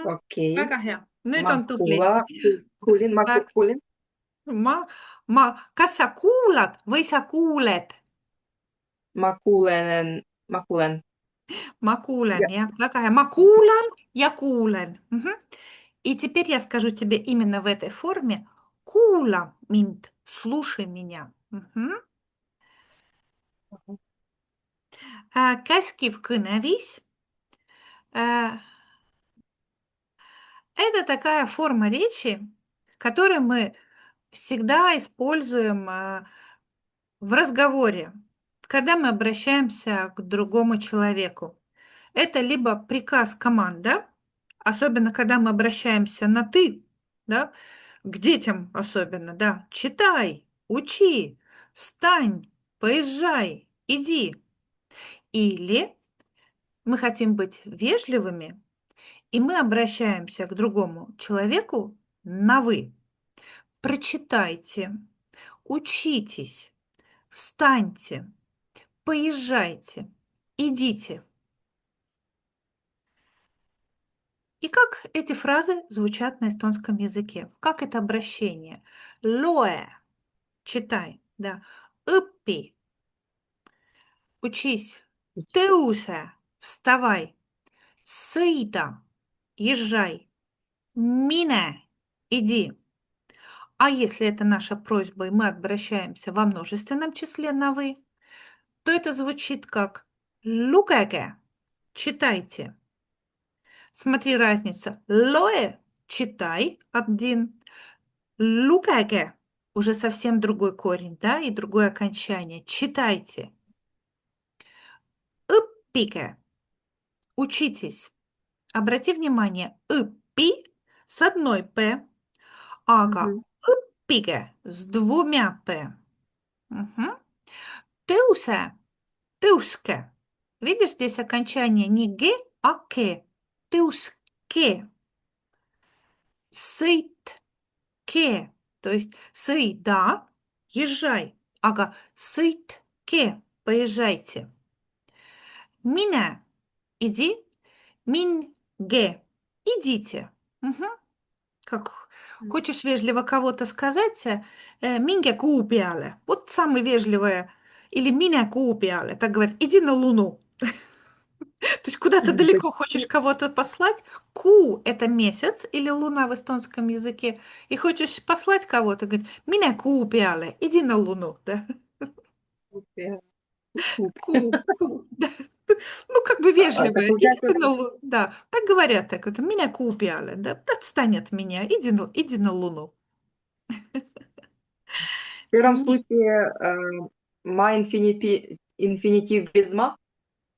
Okei. Väga hea. Nüüd Ma on tubli. kuulin, Väga. kuulin. Kas sa kuulad või sa kuuled? Ma kuulen. Ma kuulen, Ja. jah, väga hea. Ma kuulan ja kuulen. И теперь я скажу тебе именно в этой форме. Kuula mind, слушай меня. Käskiv kõneviis. Это такая форма речи, которую мы всегда используем в разговоре, когда мы обращаемся к другому человеку. Это либо приказ, команда, особенно когда мы обращаемся на «ты», да, к детям особенно, да, читай, учи, встань, поезжай, иди. Или мы хотим быть вежливыми, и мы обращаемся к другому человеку на «вы». Прочитайте, учитесь, встаньте, поезжайте, идите. И как эти фразы звучат на эстонском языке? Как это обращение? Loe – читай, да. Õpi – учись. Tõuse – вставай. Sõida – езжай. Mine – иди. А если это наша просьба, и мы обращаемся во множественном числе на «вы», то это звучит как «lugege» – читайте. Смотри разницу. Loe – читай, один. Lugege – уже совсем другой корень, да, и другое окончание. Читайте. Õppige – учитесь. Обрати внимание, õpi с одной «п», aga Мгм. õppige с двумя «п». Мгм. Tõuse – tõuske. Видишь, здесь окончание не «г», а «к». Tõuske. Sõitke. То есть sõida – езжай. Aga sõitke – поезжайте. Mine – иди. Minge – идите. Мгм. Как хочешь вежливо кого-то сказать, minge kuu peale. Вот самое вежливое. Или mine kuu peale. Так говорят, иди на Луну. То есть куда-то То есть, далеко хочешь кого-то послать. Ку – это месяц или луна в эстонском языке. И хочешь послать кого-то, говорит, меня ку peale, иди на луну. Да? Ку, да. Ну, как бы это вежливо, иди получается, ты на луну. Да, так говорят, так вот, меня ку peale, да, отстань от меня, иди на луну. в первом М, случае ма инфинитив без ма,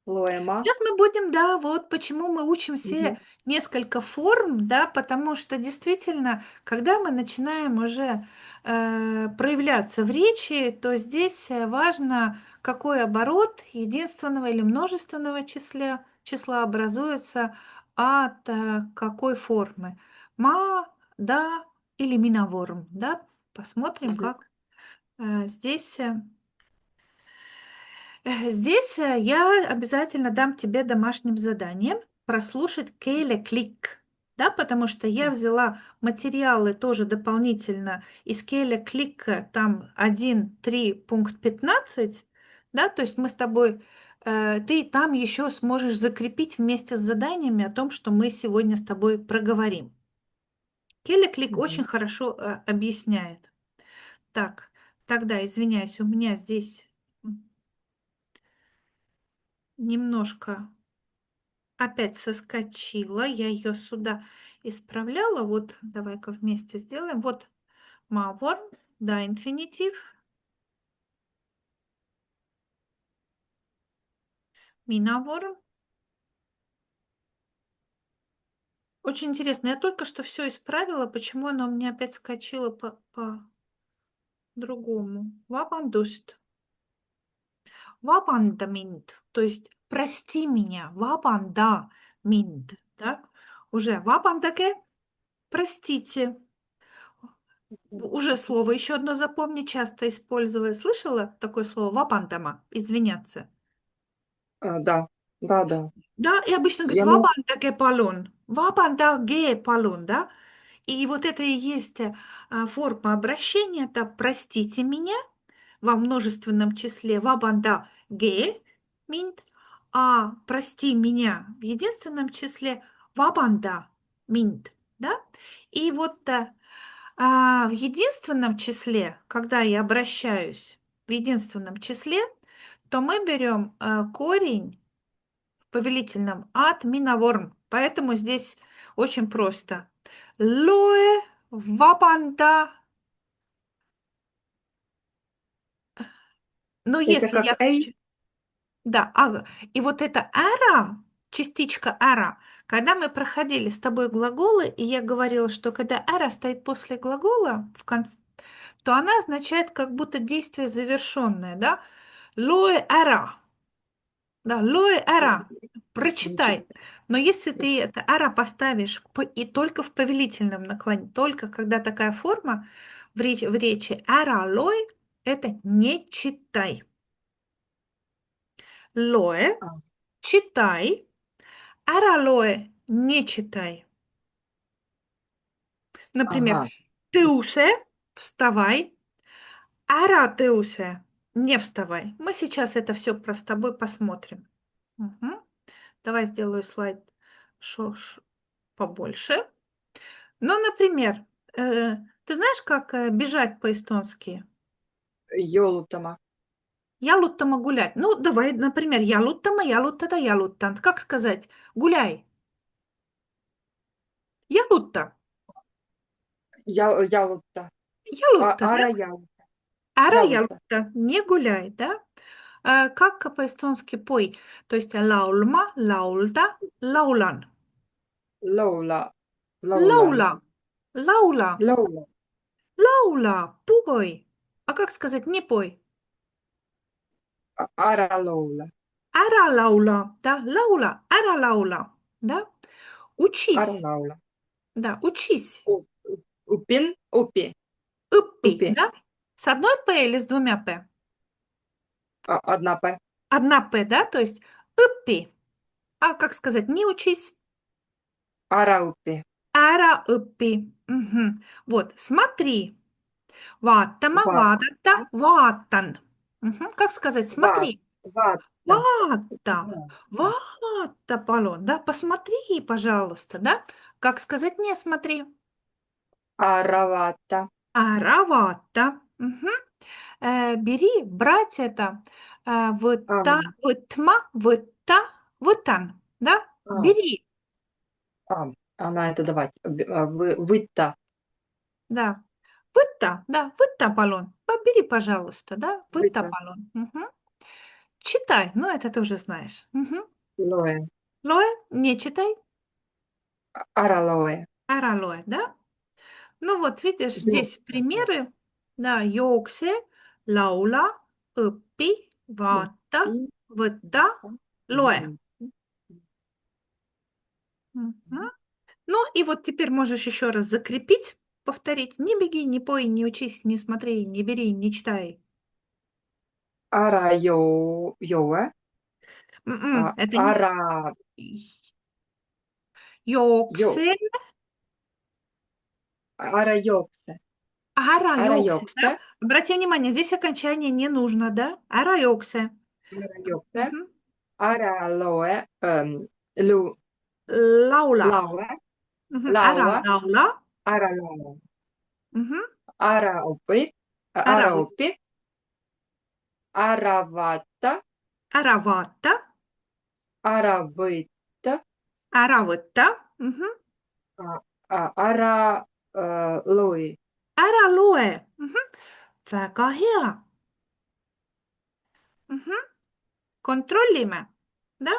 лоэма. Сейчас мы будем, да, вот почему мы учим Мгм. все несколько форм, да, потому что действительно, когда мы начинаем уже проявляться в речи, то здесь важно, какой оборот единственного или множественного числа образуется от какой формы. Ма, да или миноворм, да. Посмотрим, Мгм. как здесь. Здесь я обязательно дам тебе домашним заданием прослушать Кейле Клик, да, потому что я взяла материалы тоже дополнительно из Кейле Клика, там 1.3 пункт 15, да, то есть мы с тобой, ты там еще сможешь закрепить вместе с заданиями о том, что мы сегодня с тобой проговорим. Кейле Клик очень Мгм. хорошо объясняет. Так, тогда, извиняюсь, у меня здесь немножко опять соскочила. Я ее сюда исправляла. Вот, давай-ка вместе сделаем. Вот мавор, да, инфинитив. Минавор. Очень интересно. Я только что все исправила. Почему оно у меня опять скочило по-другому? Вапандуст. Вапандаминт. То есть прости меня. Вапанда минт. Да? Уже вапандаке. Простите. Уже слово. Еще одно запомни, часто используя. Слышала такое слово? Вапандама. Извиняться. Да. Да, да. Да, и обычно говорит, Я могу... вабандаге полон, вабандаге полон, да? И вот это и есть форма обращения, это «простите меня» во множественном числе вабандаге минт, а «прости меня» в единственном числе вабанда минт, да? И вот в единственном числе, когда я обращаюсь в единственном числе, то мы берем корень в повелительном от миноворм. Поэтому здесь очень просто. Лоэ вапанда. Но Это если как я эй? хочу... Да, и вот это эра, частичка эра, когда мы проходили с тобой глаголы, и я говорила, что когда эра стоит после глагола в конце, то она означает как будто действие завершенное, да? Лоэ эра. Да, лоэ эра. Прочитай. Но если ты это эра поставишь и только в повелительном наклоне, только когда такая форма в речи эра лой, это не читай. Лоэ, А, читай. Эра лоэ, не читай. Например, ага. тыусе, вставай. Эра тыусе, не вставай. Мы сейчас это все с тобой посмотрим. Мгм. Давай сделаю слайд побольше. Ну, например, ты знаешь, как бежать по-эстонски? Йолутама. Ялуттама гулять. Ну, давай, например, ялуттама, ялуттата, ялуттант. Как сказать? Гуляй. Ялутта. Ялута. Ялутта, да? Ара ялута. Ара Ялута. ялутта. Не гуляй, да? Как по-эстонски пой? То есть laulma, laulda, laulan. Лоула. Лоулан. Лаула. Лаула. Лоула. Лаула. Пой. А как сказать не пой? Ара лоула. Ära laula, да, lauла, ära laula, да, Ара учись, лаула. да, учись, Упин. Упи. упи, Упи. да, с одной п или с двумя п? Одна П. Одна п, да, то есть упи, а как сказать, не учись, Ара упи. ära õpi. Мгм. Вот, смотри, vaatama, Ва. vaadata, vaatan. Мгм. Как сказать, Ва. смотри, Вата. vaata, Вата. vaata, palun, да, посмотри, пожалуйста, да, как сказать, не смотри. Аравата. Аравата. Мгм. Бери, брать это Ам. вытма, выта, вытан. Да? А. Бери. Она это давать. Выта. Да. Выта, да, выта баллон. Бери, пожалуйста, да, выта Выта. баллон. Мгм. Читай, ну это ты уже знаешь. Мгм. Лоэ. Лоэ, не читай. Ара лоэ. Аралоэ, да? Ну вот, видишь, здесь Ёлка. примеры. Да, юоксе, лаула, õpi, vaata, Упи. võta, Вата. loe. Выта. Мгм. Ну и вот теперь можешь еще раз закрепить, повторить. Не беги, не пой, не учись, не смотри, не бери, не читай. Ара йоэ. Это не Ара йо. йоксе, Ара йоксе. ара Ара йоксе, да? йоксе. Обрати внимание, здесь окончание не нужно, да? Ара йоксе. Ара йокse. Мгм. Ара loe. Lu. Laula. Laue. Мгм. Ара Laua. лаула. Ара laua. Мгм. Ара opi. Ара, Ара opi. Ара vata. ара vaata. Ара võita. Ära võtta. Мгм. Ара lui. Ära loe. Мгм. Väga hea. Мгм. Контролиме. Да?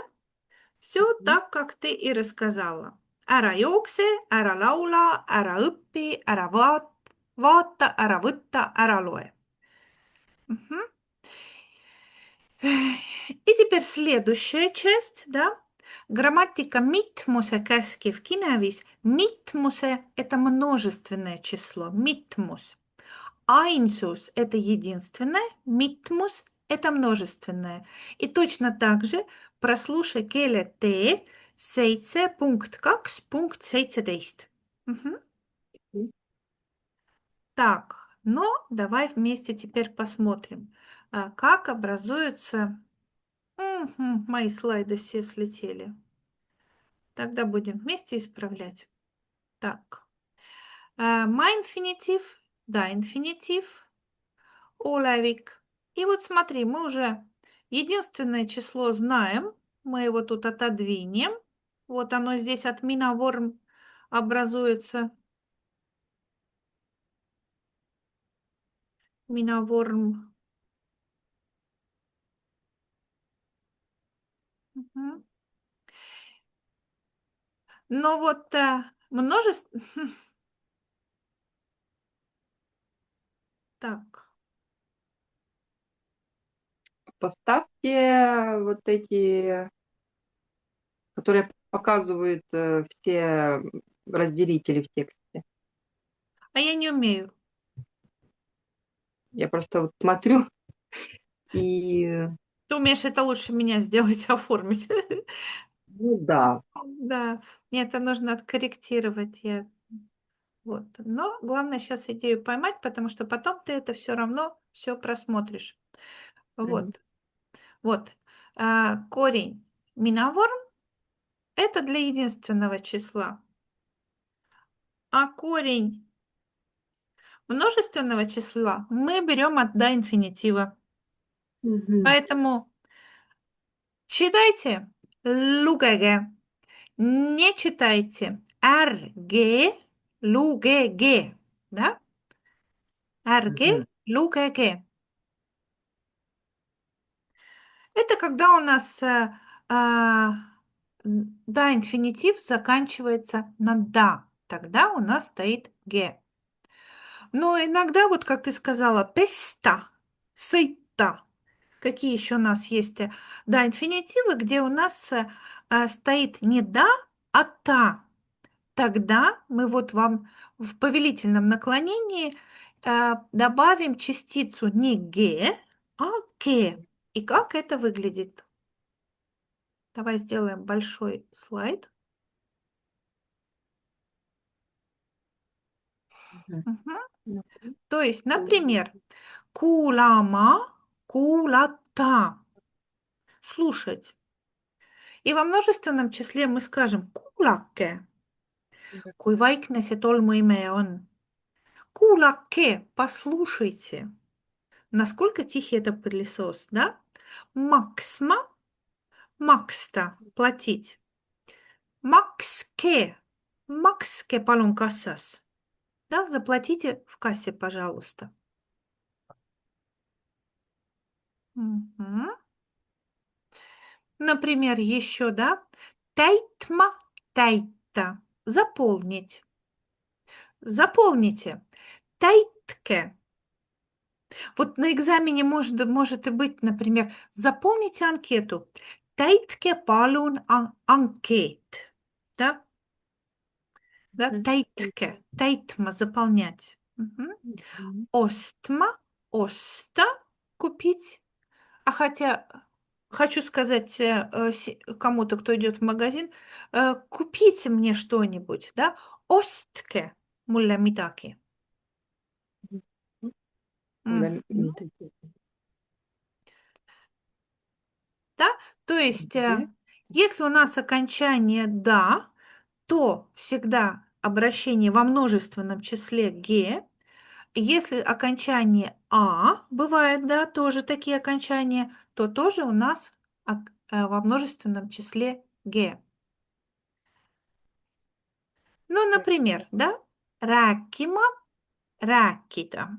Все так, как ты и рассказала. Ära jookse, ära laula, ära õpi, ära vaata, ära võtta, ära loe. Мгм. И теперь следующая часть, да? Грамматика mitmuse käskiv kinevis. Mitmuse– это множественное число. Mitmus. Ainsus– это единственное. Mitmus– это множественное. И точно так же Прослушай keele tee 7.2.17. Мгм. Так, но давай вместе теперь посмотрим, как образуются... мои слайды все слетели. Тогда будем вместе исправлять. Так, my инфинитив, да, инфинитив, olevik. И вот смотри, мы уже единственное число знаем, мы его тут отодвинем. Вот оно здесь от миноворм образуется. Миноворм. Мгм. Но вот множество... Так, Поставьте вот эти, которые показывают все разделители в тексте. а я не умею. Я просто вот смотрю и, Ты умеешь это лучше меня сделать, оформить. ну да. Да, мне это нужно откорректировать. Вот. Но главное сейчас идею поймать, потому что потом ты это все равно все просмотришь. Мгм. Вот. Вот. Корень миноворм — это для единственного числа. А корень множественного числа мы берем от до инфинитива. Мгм. Поэтому читайте лугэгэ. Не читайте РГ, лугэгэ. Да? РГ, Мгм. лугэгэ. Это когда у нас да, инфинитив заканчивается на да. Тогда у нас стоит г. Но иногда, вот как ты сказала, песта, сыта. Какие еще у нас есть, да, инфинитивы, где у нас стоит не да, а та. Тогда мы вот вам в повелительном наклонении добавим частицу не ге, а ке. И как это выглядит? Давай сделаем большой слайд. Мгм. Мгм. Ну, То есть, например, кулама, кулата. Слушать. И во множественном числе мы скажем кулаке. Kui vaikne see tolmuimeja on. Kuulake, послушайте. Насколько тихий это пылесос, да? Maksma, maksta, платить. Makske, makske palun kassas. Да, заплатите в кассе, пожалуйста. Мгм. Например, еще, да? Täitma, täita. Заполнить. Заполните. Täitke. Вот на экзамене может и быть, например, заполните анкету. Täitke palun анкет. Да? Да? Мгм. Täitke. Täitma — заполнять. Мгм. Мгм. Ostma — osta — купить. А хотя хочу сказать кому-то, кто идет в магазин, купите мне что-нибудь, да? Ostke mulle midagi. Мгм. Мгм. Такие. Да? То есть, Мгм. если у нас окончание «да», то всегда обращение во множественном числе «ге». Если окончание «а», бывает, да, тоже такие окончания, то тоже у нас во множественном числе «ге». Ну, например, да, rääkima, rääkida,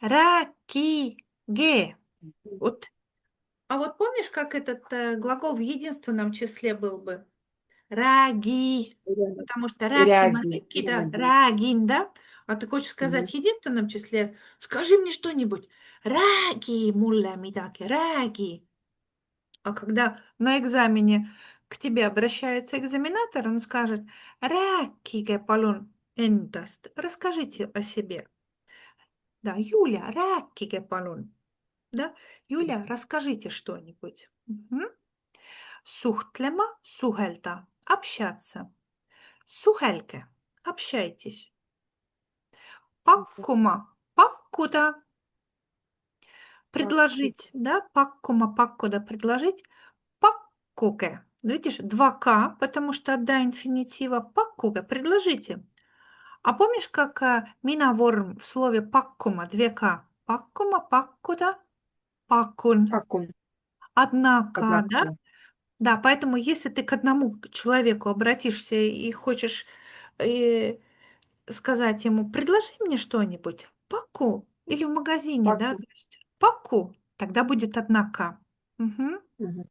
rääkige. Вот. А вот помнишь, как этот глагол в единственном числе был бы? Раги. Потому что rääkima, Ряги. rääkida, Ряги. räägin, да? А ты хочешь сказать Мгм. в единственном числе? Скажи мне что-нибудь. Räägi mulle midagi, räägi. А когда на экзамене к тебе обращается экзаменатор, он скажет: rääkige palun endast, расскажите о себе. Да, Юля, rääkige palun. Да, Юля, расскажите что-нибудь. Мгм. Suhtlema, suhelda. Общаться. Suhelge. Общайтесь. Pakkuma. Pakkuda. Предложить, да? Pakkuma, pakkuda. Предложить. Pakkuge. Видишь, два к, потому что до инфинитива pakkuge. Предложите. А помнишь, как минаворм в слове паккума, две к? Паккума, паккуда, паккун. Как он? Однако, Однако, да? да. Да, поэтому если ты к одному человеку обратишься и хочешь э, сказать ему, предложи мне что-нибудь, паку, или в магазине, Как да, то он? есть паку, тогда будет однако. Мгм. Мгм.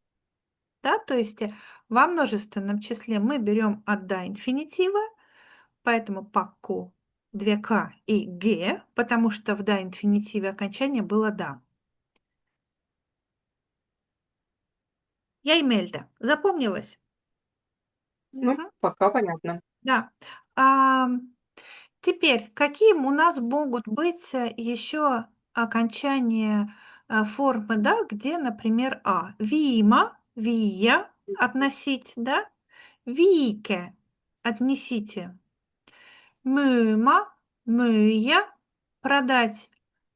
Да, то есть во множественном числе мы берем от до инфинитива, поэтому паку две к и г, потому что в да инфинитиве окончание было да. Я Имельда. Запомнилась? Ну, Мгм. пока понятно. Да. Теперь, какие у нас могут быть еще окончания формы, да, где, например, Вима, вия, относить, да, вике, отнесите. Мыма, мыя, продать.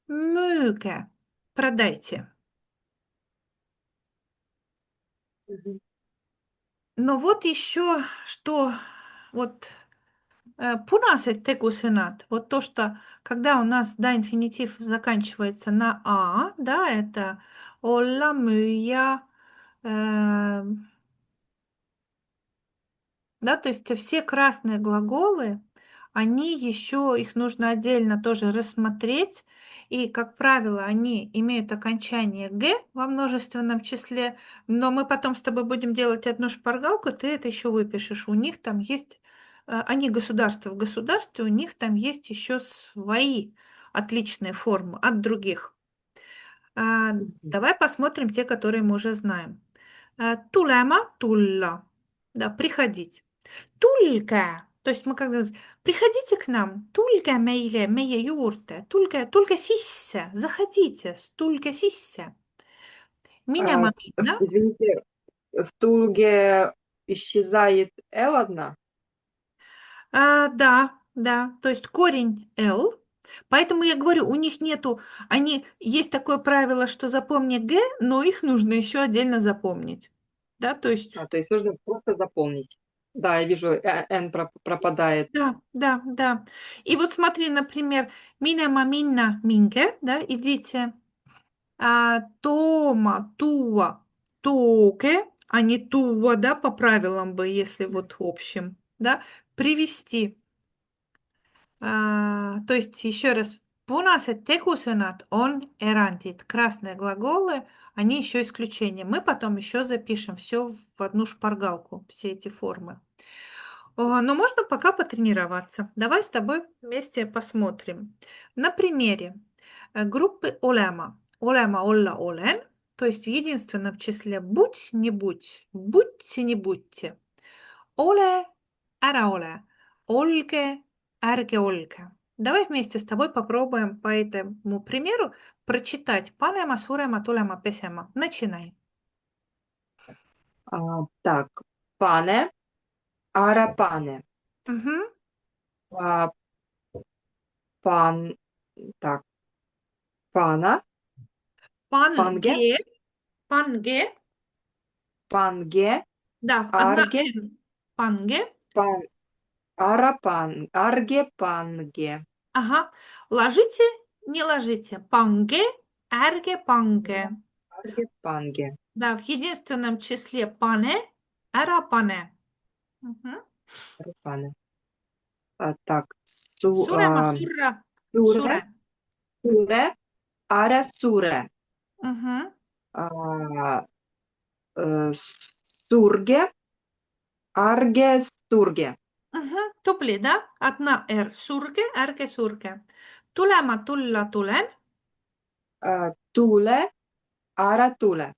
Мыке, продайте. Мгм. Но вот еще что, вот punased tegusõnad, вот то, что когда у нас да, инфинитив заканчивается на да, это olla, müüa, э, да, то есть все красные глаголы, они еще, их нужно отдельно тоже рассмотреть, и, как правило, они имеют окончание «г» во множественном числе, но мы потом с тобой будем делать одну шпаргалку, ты это еще выпишешь. У них там есть, они государство в государстве, у них там есть еще свои отличные формы от других. А, Мгм. Давай посмотрим те, которые мы уже знаем. Тулема, тулла, да, приходить. Тулька. То есть мы когда говорим, приходите к нам, тулька мейле, мея юрте, тулька сисся, заходите, стулька сисся. Меня мамина. Извините, в Тулге исчезает L одна? Да, да, то есть корень L. Поэтому я говорю, у них нету, они, есть такое правило, что запомни Г, но их нужно еще отдельно запомнить. Да, то есть, То есть нужно просто заполнить. Да, я вижу, N пропадает. да, да, да. И вот смотри, например, меня мамина минге, да, идите. Тома, туа, токе, а не туа, да, по правилам бы, если вот в общем, да, привести. То есть еще раз, punased tegusõnad on erandid. Красные глаголы, они еще исключения. Мы потом еще запишем все в одну шпаргалку, все эти формы. Но можно пока потренироваться. Давай с тобой вместе посмотрим. На примере группы olema. Olema, olla, olen. То есть в единственном числе будь, не будь, будьте, не будьте. Ole, ära ole. Olge, ärge olge. Давай вместе с тобой попробуем по этому примеру прочитать panema, surema, tulema, pesema. Начинай. Так, пане, ара пане, Мгм. а, пан, так, пана, панге, Панге, панге. панге, Да, одна арге, «н». Панге. пан, ара пан, арге панге, Ага. Ложите, не ложите. Панге, эрге, панге. арге панге, Да, в единственном числе пане, эра пане. Мгм. ара пане. Так, су, Сурема, сурра, суре, суре. суре, ара суре, Мгм. а, сурге, арге сурге, Мгм. Тупли, да? Одна р. Сурге, эрге, сурге. Tulema, tulla, tulen. tule, ара tule,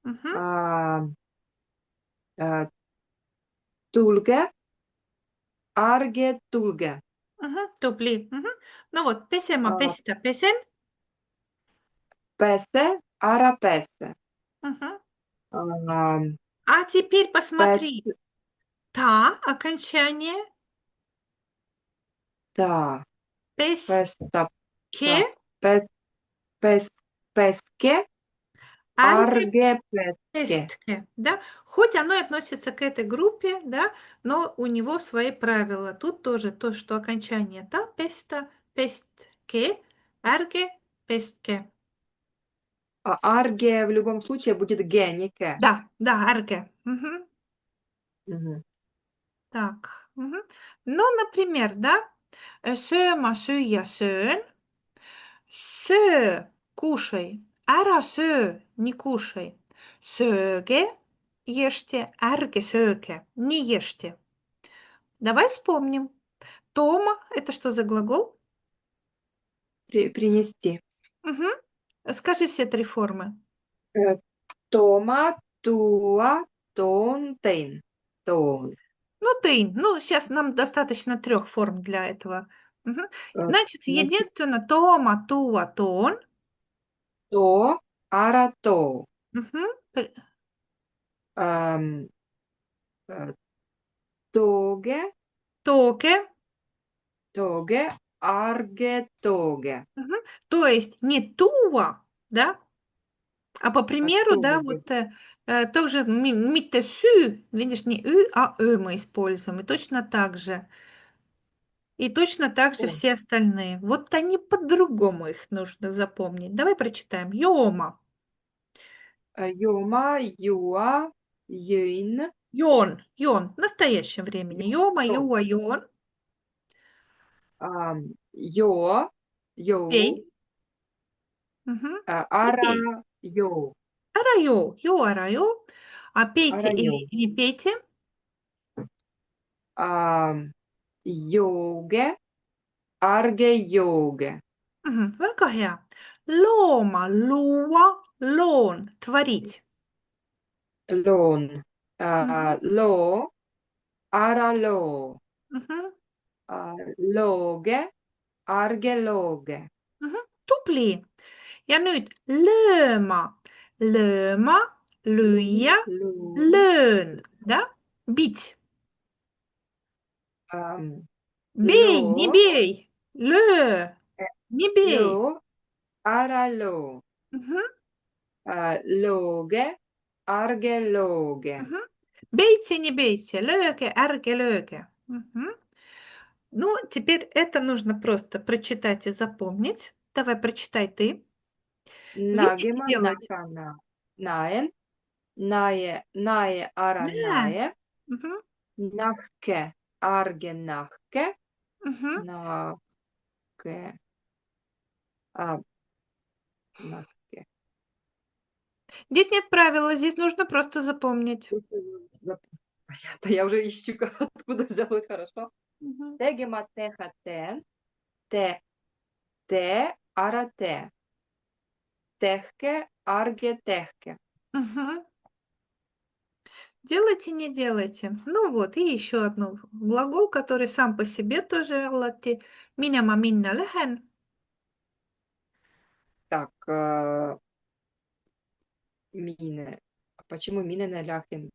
Мгм. tulge, arge tulge, Мгм. Тупли. Мгм. Ну вот, песема, а, песта, песен. pese, ара pese, Мгм. Ам, А теперь Пес, посмотри. Та окончание. та, Песке. песта, та, пес, пес, песке, Арге. арге, песке. Пестке, да? Хоть оно и относится к этой группе, да, но у него свои правила. Тут тоже то, что окончание та, песта, пестке, арге, пестке. А арге в любом случае будет ге, не ке. Да, да, арге. Мгм. Мгм. Так. Мгм. Ну, например, да, sööma, süüa, söön, söö, кушай, ära söö, не кушай, sööge, ешьте, ärge sööge, не ешьте. Давай вспомним. Тома — это что за глагол? Принести. Мгм. Скажи все три формы. Э, Тома, туа, тон, тейн. Тон. Ну, ты. Ну, сейчас нам достаточно трех форм для этого. Мгм. Значит, Значит, единственно тома, туа, тон. то, ара, то. Мгм. Ам, э, Тоге, Токе. тоге, арге, тоге. Мгм. То есть не туа, да, а по А примеру, да, тоге. вот тоже митте сю, видишь, не ü, а мы используем. И точно так же. И точно так же О, все остальные. Вот они по-другому их нужно запомнить. Давай прочитаем. Йома. Йома, юа, йын, Йон. В настоящем времени. Йома, йон. юа, йон. Йо, йоу, Пей. Мгм. И ара, пей. йоу, Арайо. Йо, арайо. А пейте ара, йоу. или не пейте. Ам, Йоге, арге, йоге. Мгм. Väga hea. Looma, luua, loon. Творить. Loon, Мгм. loo, ара, loo. Мгм. Looge, arge, looge. Мгм. Tubli. Ja nüüd lööma. Lööma, lüüa, Loon, löön. Да? Бить. um, Бей, не loo, бей. Лö, не бей. loo, ара, loo. Мгм, Looge, arge, looge. мгм. Бейте, не бейте. Lööge, ärge lööge. Мгм. Ну, теперь это нужно просто прочитать и запомнить. Давай, прочитай ты. Видите Nagema, делать? naha, naen. Nae, nae, ara, Да. nae. Мгм, Nahke, arge, nahke. мгм. Nahke, а, nahke. Здесь нет правила, здесь нужно просто запомнить. Понятно, я уже ищу, откуда взялось хорошо. Мгм, Тегема, теха, тен. Те, ара, те. Техке, арге, техке. мгм. Делайте, не делайте. Ну вот, и еще одно. Глагол, который сам по себе тоже латти. Minema, minna, lähen. Так, мине. А почему мине на ляхен?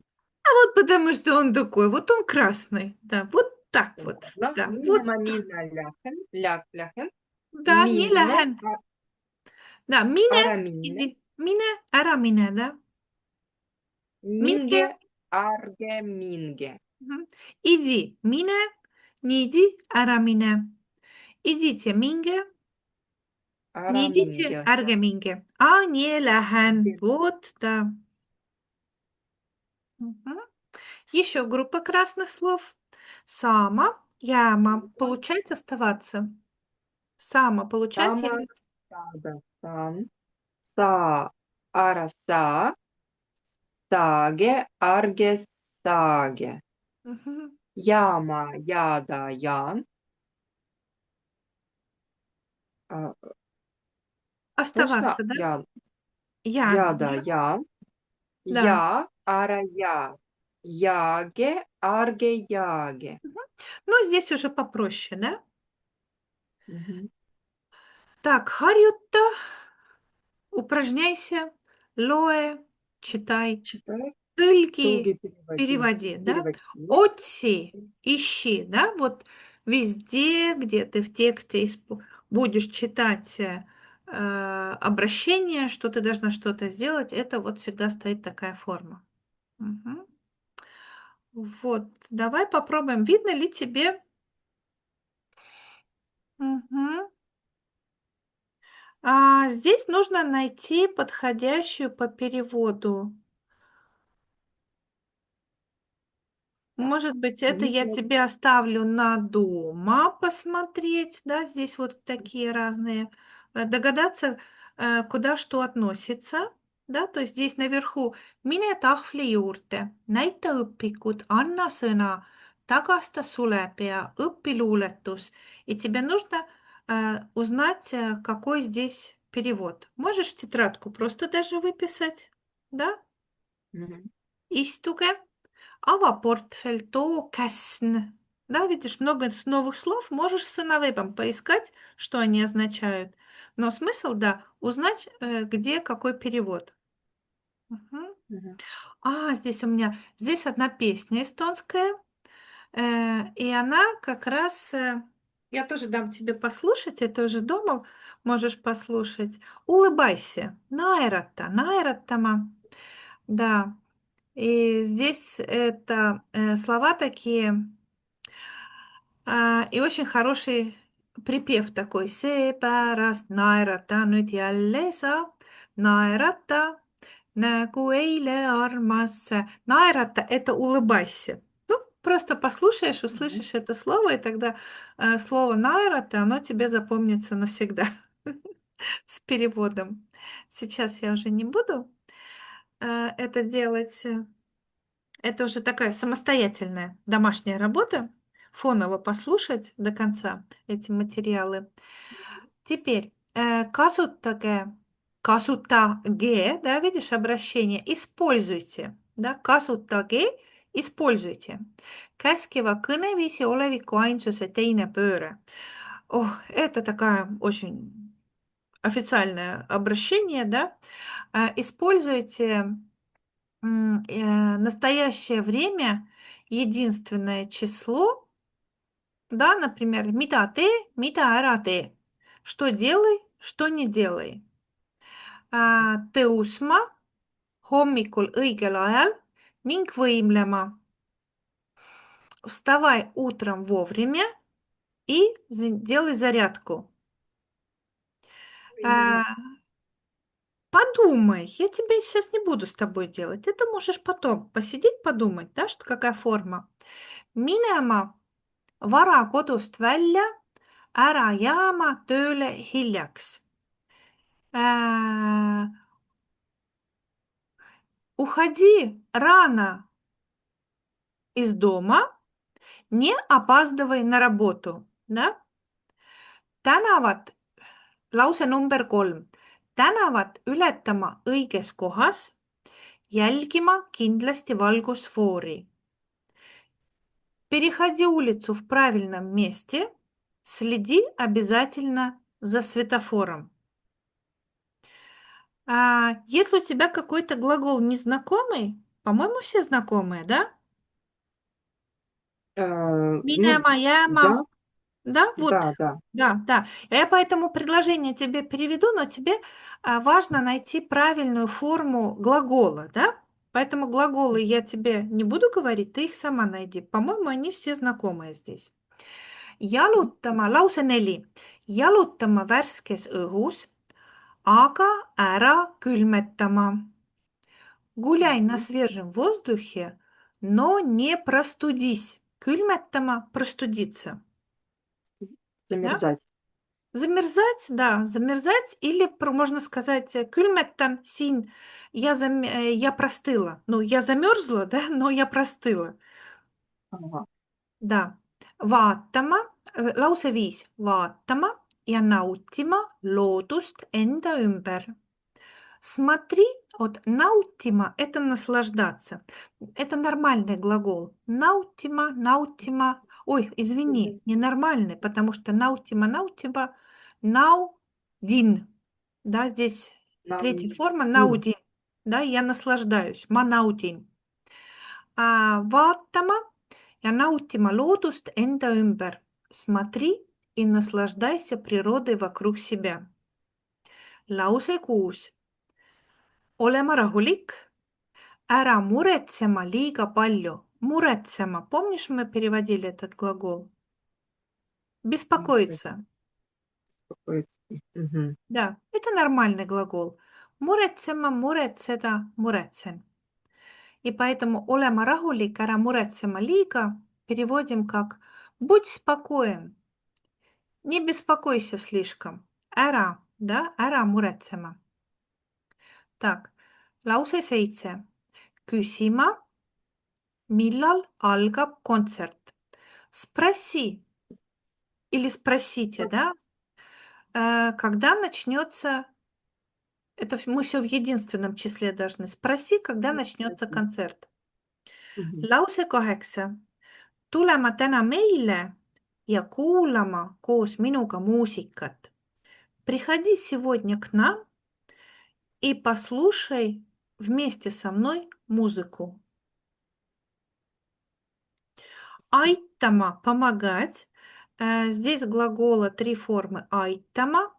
А вот потому что он такой, вот он красный. Да, вот так вот. Ладно. Да, Мине, вот. мине, ляхен. Ляхен. Да, не Мине, lähen. Да, mine, ара, мине. иди. Mine, ära mine, да. Minge. Минге, арге, минге. Мгм. Иди, mine. Не иди, ära mine. Идите, minge. Не Ара, идите, минге. ärge minge. А не lähen. Вот, да. Мгм. Еще группа красных слов. Сама, яма. Получать, оставаться. Сама, получать Сама, или... сада, сан. Са, ара, са. Саге, арге, саге. Мгм. Яма, яда, ян. А, Точно? Оставаться, да? Ян. Ян. Яда, Мгм. ян. Да. Я, ара, я. Яге, арге, яге. Мгм. Ну, здесь уже попроще, да? Мгм. Так, Харютта, упражняйся, лоэ, читай. Читай. Кыльки Долгий переводи. переводи, да? Переводи. Отси ищи, да? Вот везде, где ты в тексте будешь читать обращение, что ты должна что-то сделать, это вот всегда стоит такая форма. Мгм. Вот, давай попробуем. Видно ли тебе? Мгм. Здесь нужно найти подходящую по переводу. Может быть, это я Видно. тебе оставлю на дома посмотреть, да, здесь вот такие разные, догадаться, куда что относится, да, то есть здесь наверху mine tahvli juurde, näita õpikut, anna sõna, tagasta sulepea, õpiluuletus. И тебе нужно узнать, какой здесь перевод. Можешь в тетрадку просто даже выписать, да? Мгм. Istuge. Авапортфель, то касн. Да, видишь, много новых слов. Можешь с сыновейбом поискать, что они означают. Но смысл, да, узнать, где какой перевод. Мгм. Мгм. Здесь у меня, здесь одна песня эстонская, и она как раз, я тоже дам тебе послушать, это уже дома можешь послушать. Улыбайся. Найрата, найраттама. Да, и здесь это слова такие, и очень хороший припев такой. Seepärast naerata nüüd jälle sa, naerata nagu eile armas. Naerata– это улыбайся. Ну, просто послушаешь, Мгм. услышишь это слово, и тогда слово наерата, оно тебе запомнится навсегда с переводом. Сейчас я уже не буду это делать. Это уже такая самостоятельная домашняя работа. Фоново послушать до конца эти материалы. Теперь kasutage, да, видишь обращение, используйте, да, kasutage, используйте. Käskiva kõneviisi oleviku ainsuse teine pööre. Это такая очень официальное обращение, да. Используйте настоящее время единственное число, да, например, mida tee, mida ära tee. Что делай, что не делай. Tõusma hommikul õigel ajal ning võimlema. Вставай утром вовремя и делай зарядку. Именно. А, Подумай, я тебе сейчас не буду с тобой делать. Это можешь потом посидеть, подумать, да, что какая форма. Minema vara kodust välja, ära jääma tööle hiljaks. Äh, Уходи рано из дома, не опаздывай на работу. Да? Tänavat, lause number 3. Tänavat ületama õiges kohas, jälgima kindlasti valgusfoori. Переходи улицу в правильном месте, следи обязательно за светофором. Если у тебя какой-то глагол незнакомый, по-моему, все знакомые, да? Ну, Минема, яма, да, да, вот, да, да. да, да. Я поэтому предложение тебе переведу, но тебе важно найти правильную форму глагола, да? Поэтому глаголы я тебе не буду говорить, ты их сама найди. По-моему, они все знакомые здесь. Jalutama, lause 4. Jalutama värskes õhus, aga ära külmetama. Гуляй на Мгм. свежем воздухе, но не простудись. Külmetama– простудиться. Да? Замерзать. Замерзать, да, замерзать или можно сказать külmetan siin я простыла. Ну, я замерзла, да, но я простыла. Ага. Да. Vaatama, lause 5. Vaatama ja nautima loodust enda ümber. Смотри, вот наутима– это наслаждаться. Это нормальный глагол. Наутима, наутима. Ой, извини, Мгм. ненормальный, потому что наутима, наутима, наудин. Да, здесь третья форма Наудин. наудин. да, я наслаждаюсь, ma naudin. Vaatama ja nautima loodust enda ümber. Смотри и наслаждайся природой вокруг себя. Lause 6. Olema rahulik, ära muretsema liiga palju. Muretsema, помнишь, мы переводили этот глагол? Беспокоиться. Какой-то. Мгм. Да, это нормальный глагол. Muretsema, muretseda, muretsen. И поэтому olema rahulik, ära muretsema liiga переводим как будь спокоен, не беспокойся слишком. Ära, да, ära muretsema. Так, lause 7. Küsima, millal algab kontsert. Sprosi или спросите, да, когда начнется, это мы все в единственном числе должны. Спроси, когда начнется Мгм. концерт. Мгм. Lause 8. Tulema täna meile ja kuulama koos minuga muusikat. Приходи сегодня к нам и послушай вместе со мной музыку. Айтама– помогать. Здесь глагола три формы айтама,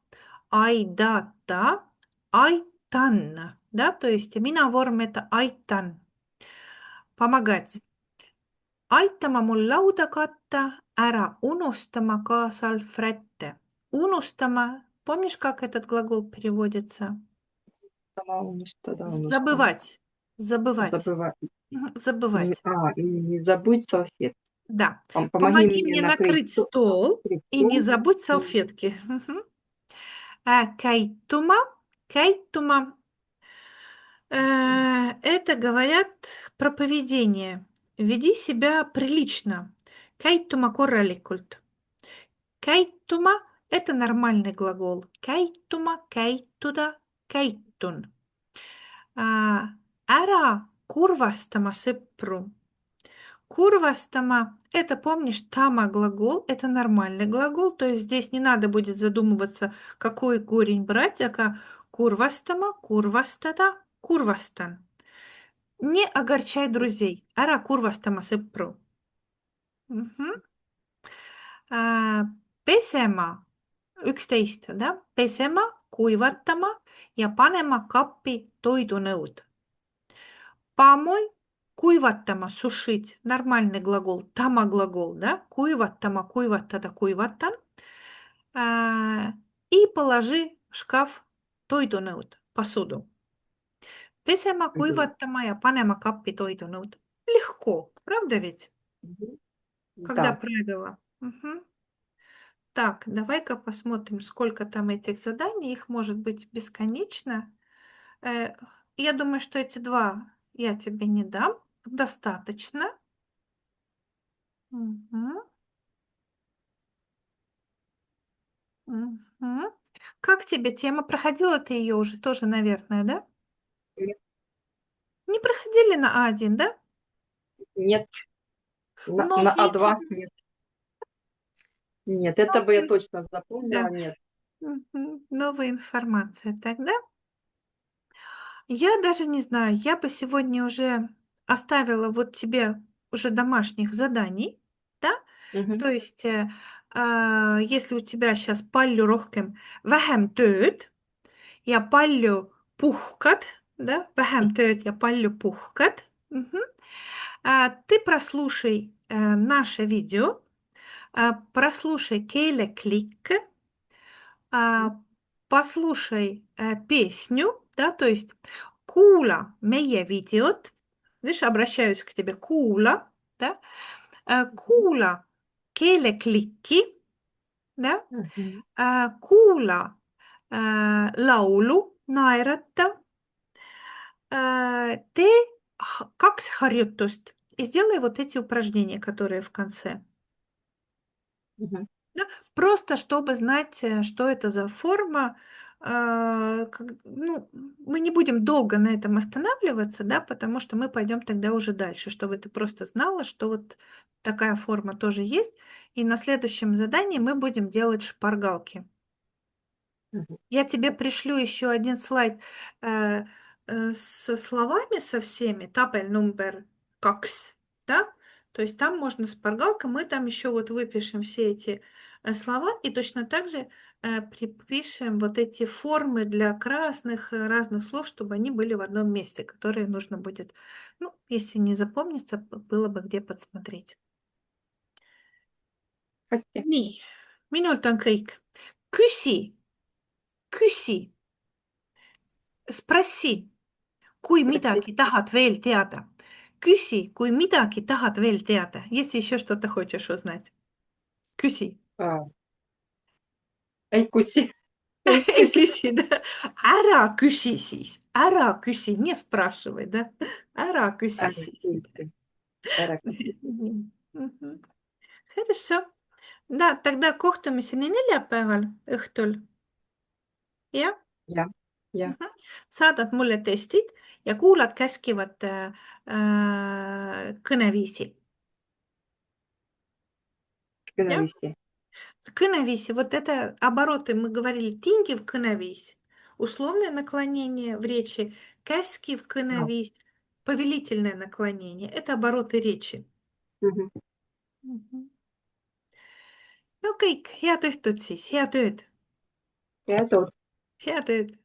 айдата, айтанна. Да, то есть mina vorm это айтан. Помогать. Aitama mul lauda katta, ära unustama ka salvrätte. Унустама. Помнишь, как этот глагол переводится? Сама уничтожила, унустам. Забывать. Забывать. Забывай. Забывать. И не забудь салфетки. Да. Помоги Помоги мне мне накрыть стол накрыть и не стол. забудь И салфетки. Käituma. Käituma. Это говорят про поведение. Веди себя прилично. Käituma korralikult. Käituma– это нормальный глагол. Käituma, käituda, käitun. Ära kurvastama sõpru. Kurvastama– это, помнишь, тама глагол, это нормальный глагол, то есть здесь не надо будет задумываться, какой корень брать, kurvastama, kurvastada, kurvastan. Не огорчай друзей. Ära kurvastama sõpru. Мгм. Pesema 11, да? Pesema, kuivatama ja panema kappi toidunõud. Помой, kuivatama, сушить. Нормальный глагол. Тама глагол, да? Kuivatama, kuivatada, kuivatan. И положи в шкаф toidunõud, посуду. Pesema, Мгм. kuivatama ja panema kappi toidunõud. Легко, правда ведь? Мгм. Когда Да. правило. Мгм. Так, давай-ка посмотрим, сколько там этих заданий. Их может быть бесконечно. Э, я думаю, что эти 2 я тебе не дам. Достаточно. Мгм, мгм. Как тебе тема? Проходила ты ее уже тоже, наверное, да? Нет, Не проходили на А1, да? нет, на Новая А2 нет. Нет, это бы я информация. точно запомнила. Да. Нет. Новая информация тогда. Я даже не знаю, я бы сегодня уже оставила вот тебе уже домашних заданий, да? Мгм. То есть, если у тебя сейчас palju rohkem vähem tööd ja palju puhkad, да, vähem tööd ja palju puhkad, ты прослушай, наше видео, прослушай keeleklикk, Мгм. послушай, песню, да, то есть kuula meie videot. Видишь, обращаюсь к тебе, kuula, да, Мгм. kuula keeleklikki, да, Мгм. kuula laulu, naerata, tee 2 harjutust и сделай вот эти упражнения, которые в конце. Мгм. Да, просто чтобы знать, что это за форма. Ну, мы не будем долго на этом останавливаться, да, потому что мы пойдем тогда уже дальше, чтобы ты просто знала, что вот такая форма тоже есть. И на следующем задании мы будем делать шпаргалки. Мгм. Я тебе пришлю еще один слайд. со словами со всеми, табель номер 2, да? То есть там можно с шпаргалкой, мы там еще вот выпишем все эти слова и точно так же припишем вот эти формы для красных разных слов, чтобы они были в одном месте, которые нужно будет, ну, если не запомнится, было бы где подсмотреть. Hästi. Nii, minult on kõik. Küsi, küsi, sprosi, kui Прости. midagi tahad veel teada. Küsi, kui midagi tahad veel teada. Если еще что-то хочешь узнать. Küsi. А, ei küsi. Ei Ei küsi. küsi, да. Ära küsi siis. Ära küsi, не спрашивай, да. Ära küsi Ära siis. küsi. Ära küsi. Мгм. Хорошо. Да, тогда kohtumiseni neljapäeval õhtul. Jah? Jah, jah, Mhm. Saadad mulle testid ja kuulad käskivat kõneviisi. Jah? kõneviisi. Kõneviisi, вот это обороты, мы говорили, тингив kõneviis, условное наклонение в речи, käskiv Aa, kõneviis, повелительное наклонение. Это обороты речи. mhm. Mhm. No kõik, head õhtut siis, head ööd, Ja, too. head ööd.